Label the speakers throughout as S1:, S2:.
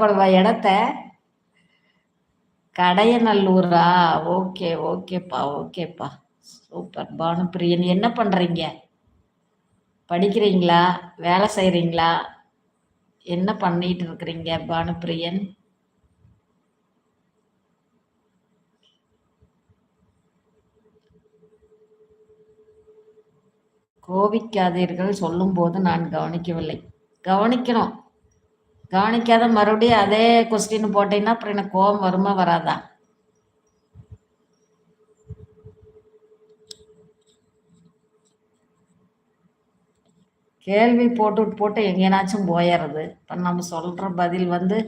S1: சங்கடப்படுவா இடத்த. கடையநல்லூரா? ஓகே ஓகேப்பா ஓகேப்பா. சூப்பர் பானுப்பிரியன். என்ன பண்றீங்க? படிக்கிறீங்களா? வேலை செய்றீங்களா? என்ன பண்ணிட்டு இருக்கிறீங்க பானுப்பிரியன்? கோபிக்காதீர்கள், சொல்லும்போது நான் கவனிக்கவில்லை. கவனிக்கணும். கவனிக்காத மறுபடியும் அதே கொஸ்டின் போட்டீங்கன்னா அப்புறம் எனக்கு கோபம் வருமா வராதா? கேள்வி போட்டு போட்டு எங்கேனாச்சும் போயிடுறது. இப்போ நம்ம சொல்கிற பதில் வந்து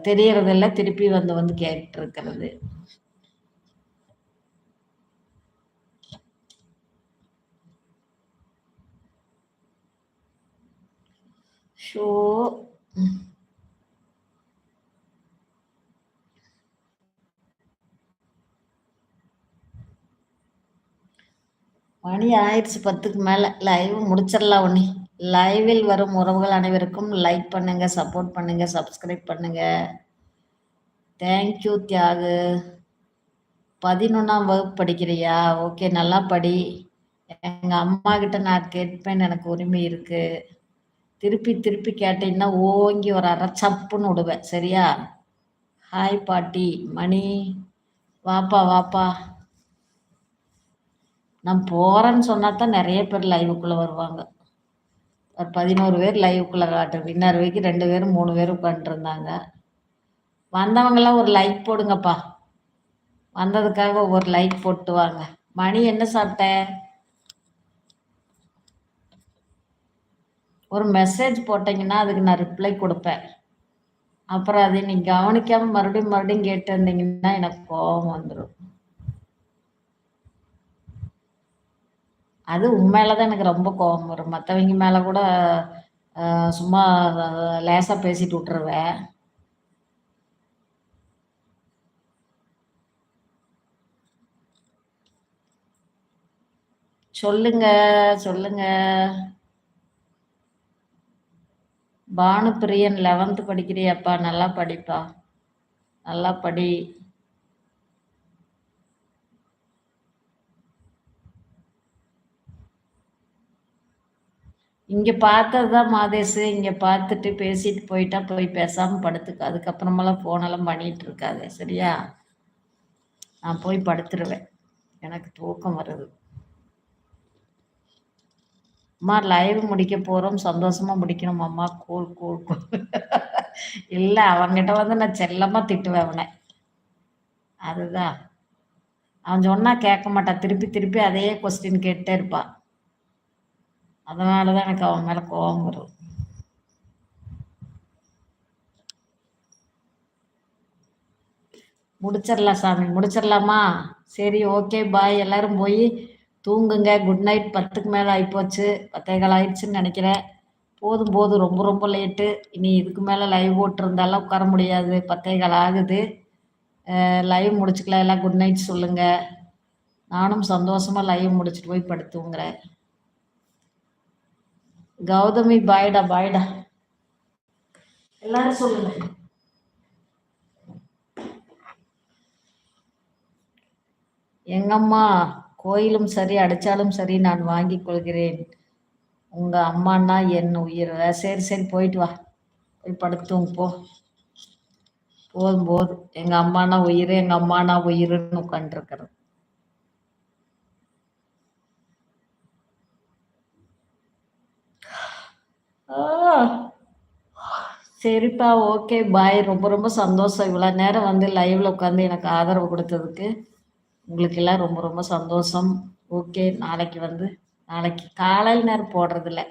S1: தெரியறதில்ல, திருப்பி வந்து வந்து கேட்டுருக்கிறது. ஷோ மணி ஆயிடுச்சு 10க்கு மேலே. லைவ் முடிச்சிடலாம் ஒண்ணி. லைவில் வரும் உறவுகள் அனைவருக்கும் லைக் பண்ணுங்க, சப்போர்ட் பண்ணுங்க, சப்ஸ்கிரைப் பண்ணுங்க. தேங்க்யூ தியாகு. 11ஆம் வகுப்பு படிக்கிறியா? ஓகே, நல்லா படி. எங்க அம்மா கிட்ட நான் கேட்பேன், எனக்கு உரிமை இருக்கு. திருப்பி திருப்பி கேட்டீங்கன்னா ஓங்கி ஒரு அரை சப்புன்னு விடுவேன், சரியா? ஹாய் பாட்டி மணி, வாப்பா வாப்பா. நான் போறேன்னு சொன்னா தான் நிறைய பேர் லைவுக்குள்ள வருவாங்க. ஒரு 11 பேர் லைவுக்குள்ள காட்டுது. இன்னொரு வரைக்கும் 2 பேரும் 3 பேரும் உட்காந்துருந்தாங்க. வந்தவங்கெல்லாம் ஒரு லைக் போடுங்கப்பா. வந்ததுக்காக ஒரு லைக் போட்டு வாங்க. மணி என்ன சாப்பிட்ட? ஒரு மெசேஜ் போட்டீங்கன்னா அதுக்கு நான் ரிப்ளை கொடுப்பேன். அப்புறம் அதை நீ கவனிக்காம மறுபடியும் மறுபடியும் கேட்டு இருந்தீங்கன்னா எனக்கு கோபம் வந்துடும். அது உண்மையிலதான் எனக்கு ரொம்ப கோபம் வரும். மற்றவங்க மேல கூட சும்மா லேசா பேசிட்டு விட்டுருவேன். சொல்லுங்க சொல்லுங்க. பானுப்பிரியன் 11th படிக்கிறியாப்பா? நல்லா படிப்பா, நல்லா படி. இங்க பார்த்ததுதான் மாதேஷ். இங்க பார்த்துட்டு பேசிட்டு போயிட்டா போய் பேசாம படுத்துக்க. அதுக்கப்புறமெல்லாம் போனெல்லாம் பண்ணிட்டு இருக்காது, சரியா? நான் போய் படுத்துருவேன், எனக்கு தூக்கம் வருது. அம்மா லைவ் முடிக்க போறோம், சந்தோஷமா முடிக்கணும் அம்மா. Cool cool cool. இல்ல, அவன்கிட்ட வந்து நான் செல்லமா திட்டுவேன் அவனை. அதுதான், அவன் சொன்னா கேட்க மாட்டான். திருப்பி திருப்பி அதே கொஸ்டின் கேட்டே இருப்பான். அதனாலதான் எனக்கு அவன் மேல கோபம் வரும். முடிச்சிடலாம் சாமி, முடிச்சிடலாமா? சரி, ஓகே, பாய். எல்லாரும் போய் தூங்குங்க. Good night. 10க்கு மேலே ஆகிப்போச்சு. 10:15 ஆயிடுச்சுன்னு நினைக்கிறேன். போதும் போதும், ரொம்ப ரொம்ப லேட்டு. இனி இதுக்கு மேலே லைவ் போட்டிருந்தாலும் உட்கார முடியாது. 10:15 ஆகுது. லைவ் முடிச்சுக்கலாம். எல்லாம் குட் நைட் சொல்லுங்க. நானும் சந்தோஷமா லைவ் முடிச்சுட்டு போய் படுத்துங்கிறேன். கௌதமி பாய்டா பாய்டா. எல்லாரும் சொல்லுங்க. எங்கம்மா கோயிலும் சரி, அடிச்சாலும் சரி, நான் வாங்கி கொள்கிறேன். உங்க அம்மானா என் உயிர். சரி சரி, போயிட்டு வா, போய் படுத்துங்க போ. போதும் போதும், எங்க அம்மானா உயிர், எங்க அம்மானா உயிருன்னு உட்காந்துருக்கிறது. சரிப்பா, ஓகே, பாய். ரொம்ப ரொம்ப சந்தோஷம் இவ்வளோ நேரம் வந்து லைவ்ல உட்காந்து எனக்கு ஆதரவு கொடுத்ததுக்கு. உங்களுக்கு எல்லாம் ரொம்ப ரொம்ப சந்தோஷம். ஓகே, நாளைக்கு காலையில் நேரம் போடுறதில்ல.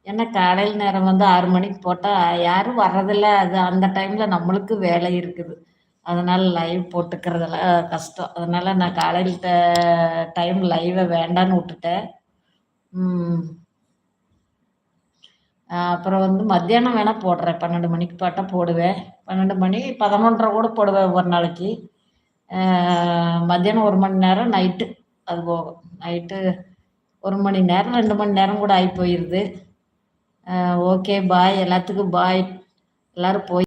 S1: ஏன்னா காலையில் நேரம் வந்து 6 மணிக்கு போட்டால் யாரும் வர்றதில்ல. அது அந்த டைமில் நம்மளுக்கு வேலை இருக்குது. அதனால் லைவ் போட்டுக்கிறதெல்லாம் கஷ்டம். அதனால் நான் காலையில் டைம் லைவை வேண்டான்னு விட்டுட்டேன். அப்புறம் வந்து மத்தியானம் வேணால் போடுறேன். 12 மணிக்கு பாட்டால் போடுவேன். 12 மணி 11:30 கூட போடுவேன் ஒரு நாளைக்கு. மத்தியானம் 1 மணி நேரம், நைட்டு அது போகும். நைட்டு 1 மணி நேரம் 2 மணி நேரம் கூட ஆகி போயிடுது. ஓகே, பாய். எல்லாத்துக்கும் பாய். எல்லோரும் போய்